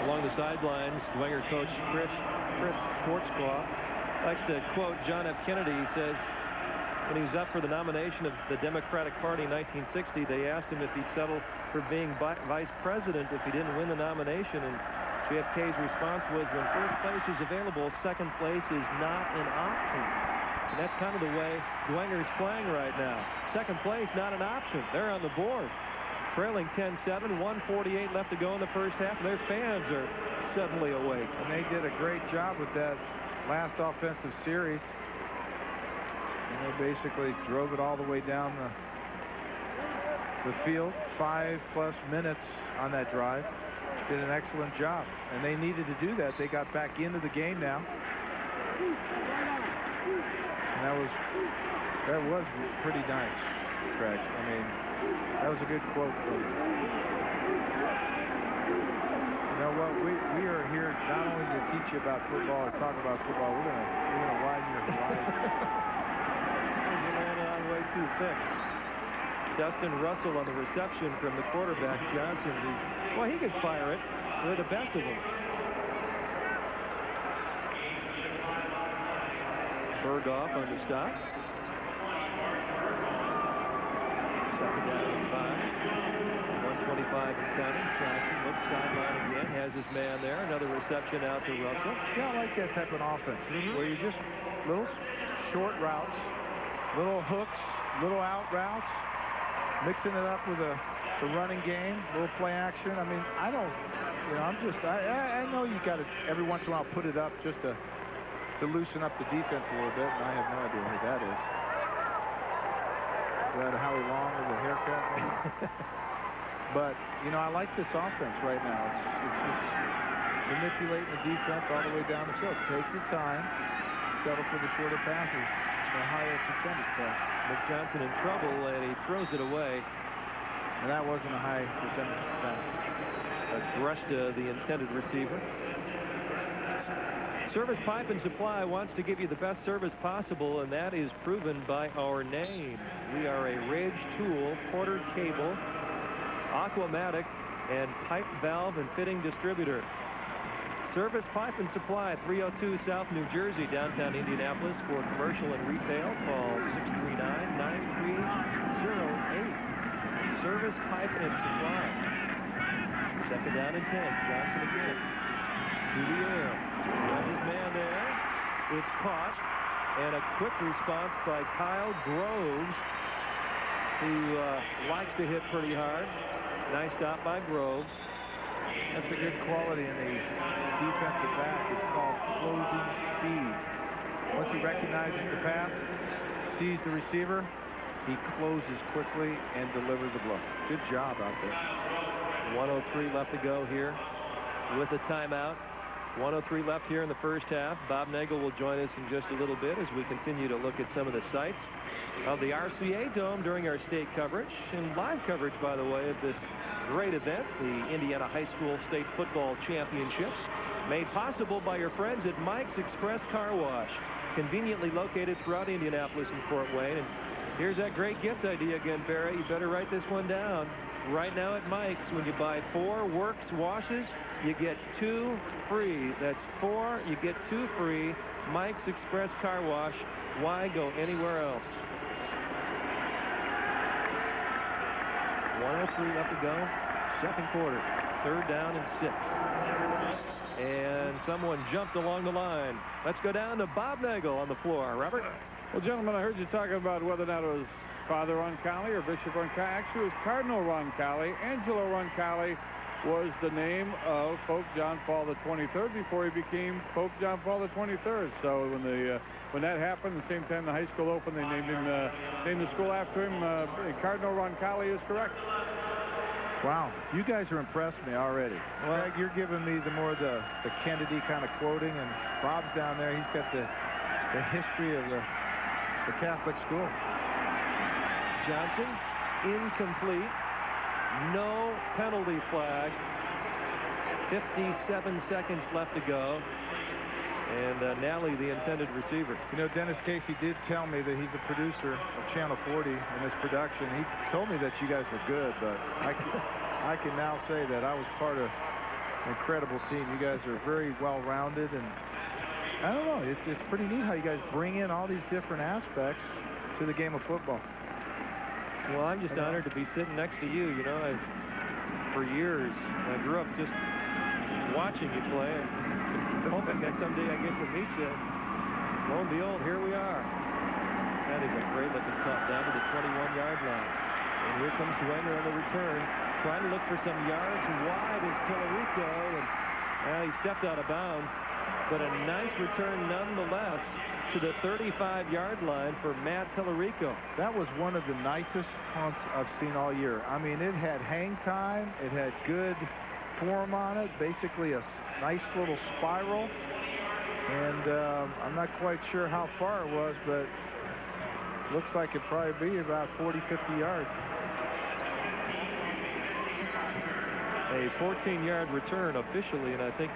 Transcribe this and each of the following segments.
Along the sidelines, Dwenger coach Chris Schwarzkopf likes to quote John F. Kennedy. He says, when he was up for the nomination of the Democratic Party in 1960, they asked him if he'd settle for being vice president if he didn't win the nomination. And JFK's response was, when first place is available, second place is not an option. And that's kind of the way Dwenger's playing right now. Second place, not an option. They're on the board. Trailing 10-7, 1:48 left to go in the first half. Their fans are suddenly awake. And they did a great job with that last offensive series. And they basically drove it all the way down the field. 5+ minutes on that drive. Did an excellent job. And they needed to do that. They got back into the game now. And that was pretty nice, Craig. I mean, that was a good quote for you. You know what? We are here not only to teach you about football or talk about football. We're gonna widen your horizon. You landed on way too thick. Dustin Russell on the reception from the quarterback Johnson. Well, he could fire it. They're the best of them. Berghoff on the stop. Second down and 5. 1:25 and counting. Johnson looks sideline again. Has his man there. Another reception out to Russell. Yeah, I like that type of offense. Where you just little short routes, little hooks, little out routes, mixing it up with the running game, little play action. I mean, I don't, you know, I know you got to every once in a while put it up just to loosen up the defense a little bit, and I have no idea who that is. Is that Howie Long with a haircut? But, you know, I like this offense right now. It's just manipulating the defense all the way down the field. Take your time, settle for the shorter passes, the higher percentage pass. But Johnson in trouble, and he throws it away. And that wasn't a high percentage pass. Brushed the intended receiver. Service Pipe and Supply wants to give you the best service possible, and that is proven by our name. We are a Ridge Tool, Porter Cable, Aquamatic, and pipe, valve, and fitting distributor. Service Pipe and Supply, 302 South New Jersey, downtown Indianapolis. For commercial and retail, call 639-9308. Service Pipe and Supply. Second down and 10. Johnson again. To the air. Has his man there. It's caught. And a quick response by Kyle Groves, who likes to hit pretty hard. Nice stop by Groves. That's a good quality in the defensive back. It's called closing speed. Once he recognizes the pass, sees the receiver, he closes quickly and delivers the blow. Good job out there. 1:03 left to go here with a timeout. 1:03 left here in the first half. Bob Nagel will join us in just a little bit as we continue to look at some of the sights of the RCA Dome during our state coverage and live coverage, by the way, of this great event, the Indiana High School State Football Championships, made possible by your friends at Mike's Express Car Wash, conveniently located throughout Indianapolis and Fort Wayne. And here's that great gift idea again, Barry. You better write this one down. Right now at Mike's, when you buy 4 Works washes, you get 2 free. That's 4, you get 2 free. Mike's Express Car Wash. Why go anywhere else? 1:03 left to go. Second quarter. Third down and 6. And someone jumped along the line. Let's go down to Bob Nagel on the floor. Robert? Well, gentlemen, I heard you talking about whether or not it was Father Roncalli or Bishop Roncalli. Actually, it was Cardinal Roncalli. Angelo Roncalli was the name of Pope John Paul the 23rd before he became Pope John Paul the 23rd. So when that happened, the same time the high school opened, they named the school after him. Cardinal Roncalli is correct. Wow, you guys are impressed me already. Well, Greg, you're giving me the Kennedy kind of quoting, and Bob's down there. He's got the history of the Catholic school. Johnson, incomplete. No penalty flag. 57 seconds left to go. And Nally, the intended receiver. You know, Dennis Casey did tell me that he's a producer of Channel 40 in this production. He told me that you guys were good, but I can now say that I was part of Incredible team. You guys are very well-rounded, and I don't know. It's pretty neat how you guys bring in all these different aspects to the game of football. Well, I'm just honored to be sitting next to you. You know, for years, I grew up just watching you play, and hoping that someday I get to meet you. Lo and behold, here we are. That is a great-looking punt down to the 21-yard line. And here comes Dwenger on the return, trying to look for some yards. Wide is Tellerico, and he stepped out of bounds. But a nice return nonetheless to the 35-yard line for Matt Tellerico. That was one of the nicest punts I've seen all year. I mean, it had hang time. It had good form on it. Basically a nice little spiral. And I'm not quite sure how far it was, but looks like it'd probably be about 40, 50 yards. A 14-yard return officially, and I think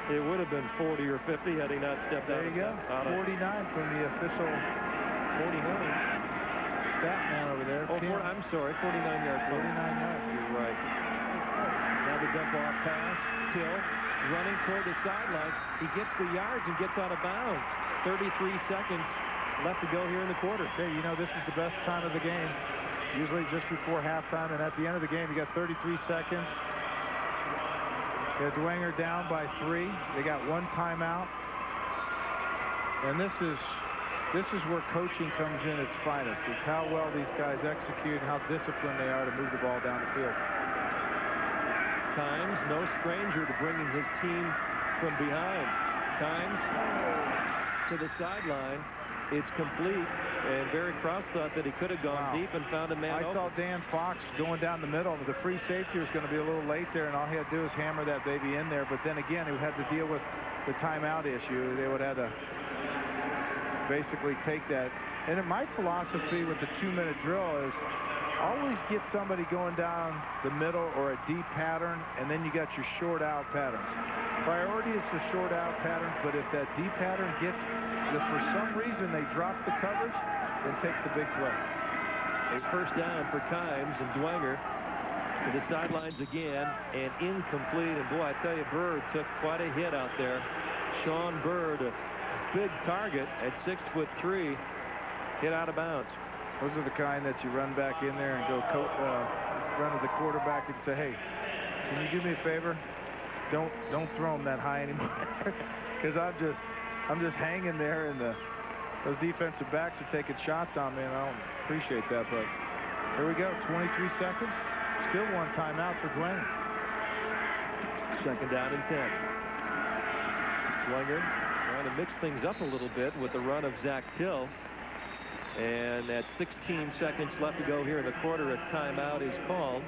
it would have been 40 or 50 had he not stepped out. There you go. 49 from the official 49 stat man over there. Oh, I'm sorry, 49-yard. 49 yards. You're right. Now the dump off pass. Till running toward the sidelines. He gets the yards and gets out of bounds. 33 seconds left to go here in the quarter. Hey, you know, this is the best time of the game. Usually just before halftime, and at the end of the game, you got 33 seconds. You got Dwenger down by 3. They got 1 timeout. And this is where coaching comes in its finest. It's how well these guys execute and how disciplined they are to move the ball down the field. Kimes, no stranger to bringing his team from behind. Kimes to the sideline. It's complete, and Barry Cross thought that he could have gone deep and found a man I saw Dan Fox going down the middle. The free safety was going to be a little late there, and all he had to do was hammer that baby in there. But then again, he had to deal with the timeout issue. They would have to basically take that. And my philosophy with the 2-minute drill is always get somebody going down the middle or a deep pattern, and then you got your short out pattern. Priority is the short out pattern, but if that deep pattern gets, if for some reason they drop the coverage, then take the big play. A first down for Kimes, and Dwenger to the sidelines again, and incomplete. And boy, I tell you, Bird took quite a hit out there. Sean Bird, a big target at 6'3", hit out of bounds. Those are the kind that you run back in there and go run to the quarterback and say, hey, can you do me a favor? Don't throw him that high anymore. Because I'm just hanging there, and those defensive backs are taking shots on me, and I don't appreciate that. But here we go, 23 seconds. Still 1 timeout for Dwenger. Second down and 10. Dwenger trying to mix things up a little bit with the run of Zach Till. And at 16 seconds left to go here in the quarter, a timeout is called.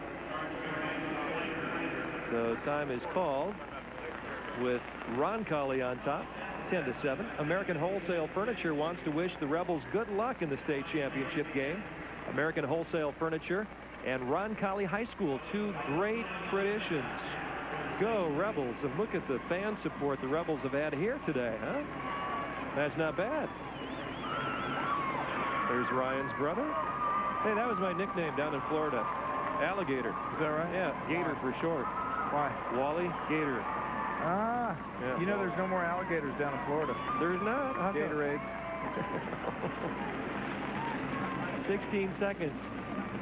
So time is called with Roncalli on top, 10-7. American Wholesale Furniture wants to wish the Rebels good luck in the state championship game. American Wholesale Furniture and Roncalli High School, 2 great traditions. Go Rebels, and look at the fan support the Rebels have had here today, huh? That's not bad. There's Ryan's brother. Hey, that was my nickname down in Florida. Alligator. Is that right? Yeah, Gator for short. Why? Wally Gator. Ah, yeah, you know there's no more alligators down in Florida. There's not. Gatorades. 16 seconds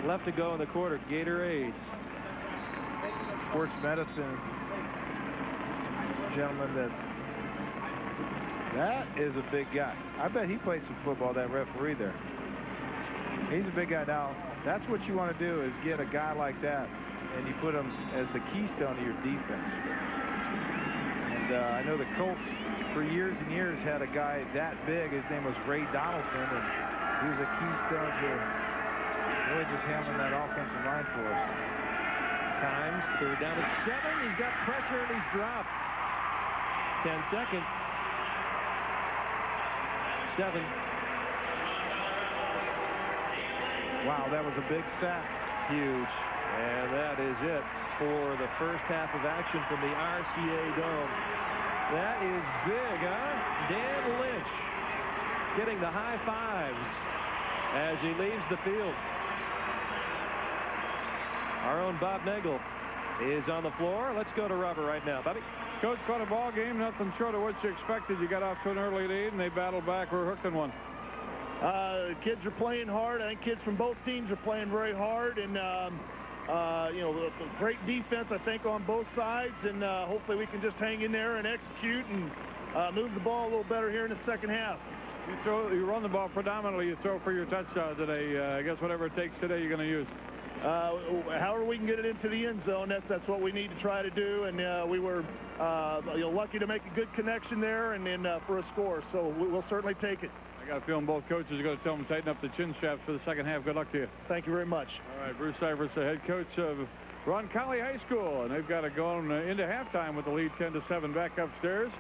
left to go in the quarter. Gatorades. Sports medicine. Gentlemen, that is a big guy. I bet he played some football, that referee there. He's a big guy. Now, that's what you want to do, is get a guy like that, and you put him as the keystone of your defense. And I know the Colts, for years and years, had a guy that big. His name was Ray Donaldson, and he was a keystone to really just handling that offensive line for us. Kimes, third down at 7. He's got pressure, and he's dropped. 10 seconds. 7. Wow, that was a big sack. Huge. And that is it for the first half of action from the RCA Dome. That is big, huh? Dan Lynch getting the high fives as he leaves the field. Our own Bob Nagel is on the floor. Let's go to Robert right now. Bobby? Coach, quite a ball game. Nothing short of what you expected. You got off to an early lead, and they battled back. We're hooked in one. Kids are playing hard. I think kids from both teams are playing very hard, and you know, great defense, I think, on both sides, and hopefully we can just hang in there and execute and move the ball a little better here in the second half. You run the ball predominantly. You throw for your touchdown today. I guess whatever it takes today, you're going to use. However we can get it into the end zone, that's what we need to try to do, and we were you know, lucky to make a good connection there and then for a score, so we'll certainly take it. I got a feeling both coaches are going to tell them to tighten up the chin straps for the second half. Good luck to you. Thank you very much. All right, Bruce Cybers, the head coach of Roncalli High School, and they've got it going into halftime with the lead 10-7 back upstairs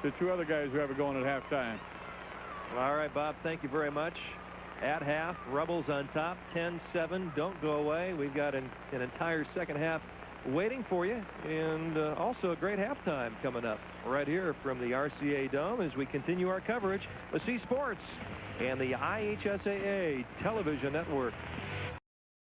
to two other guys who have it going at halftime. All right, Bob, thank you very much. At half, Rebels on top, 10-7. Don't go away. We've got an entire second half waiting for you, and also a great halftime coming up right here from the RCA Dome as we continue our coverage of C Sports and the IHSAA Television Network.